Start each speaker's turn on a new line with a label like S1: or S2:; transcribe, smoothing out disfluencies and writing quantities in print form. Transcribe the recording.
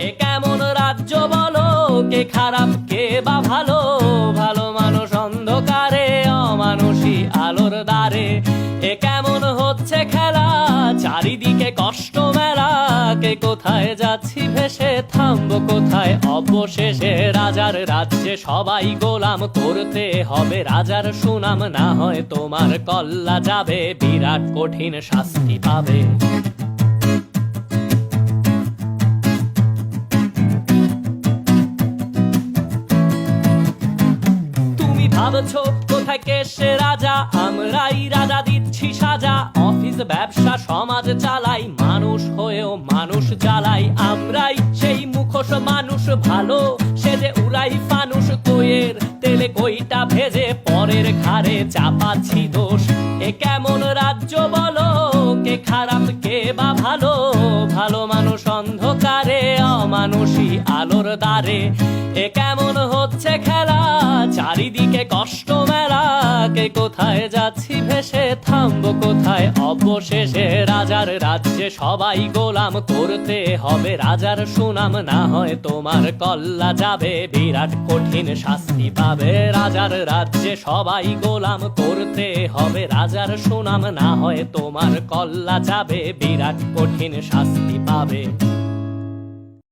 S1: এ কেমন রাজ্য বলো, কে খারাপ কে বা ভালো? ভালো মানুষ অন্ধকারে, অমানুষী আলোর দ্বারে। এ কেমন হচ্ছে খেলা, চারিদিকে কষ্ট মেলা। কে কোথায় যাচ্ছি ভেসে, থামবো কোথায় অবশেষে? রাজার রাজ্যে সবাই গোলাম, করতে হবে রাজার সুনাম। না হয় তোমার কল্লা যাবে, বিরাট কঠিন শাস্তি পাবে। ভাবছো কোথায় কে সে রাজা, আমরাই রাজা দিচ্ছি সাজা। অফিস ব্যবসা সমাজ চালাই, মানুষ হয়েও মানুষ জ্বালাই। আমরাই সেই মুখোশ মানুষ ভালো, সে যে উড়াই ফানুষ। কইয়ের তেলে কইটা ভেজে পরের ঘাড়ে চাপাচ্ছি দোষ। এ কেমন রাজ্য বলো, কে খারাপ কে বা ভালো? ভালো মানুষ অন্ধকারে, অমানুষী আলোর দ্বারে। এ কেমন হচ্ছে খেলা, চারিদিকে কষ্ট মেলা। কে কোথায় যাচ্ছি ভেসে, থামবো কোথায় অবশেষে? রাজার রাজ্যে সবাই গোলাম, করতে হবে রাজার সুনাম। না হয় তোমার কল্লা যাবে, বিরাট কঠিন শাস্তি পাবে। রাজার রাজ্যে সবাই গোলাম, করতে হবে রাজার সুনাম। না হয় তোমার কল্লা যাবে, বিরাট কঠিন শাস্তি পাবে।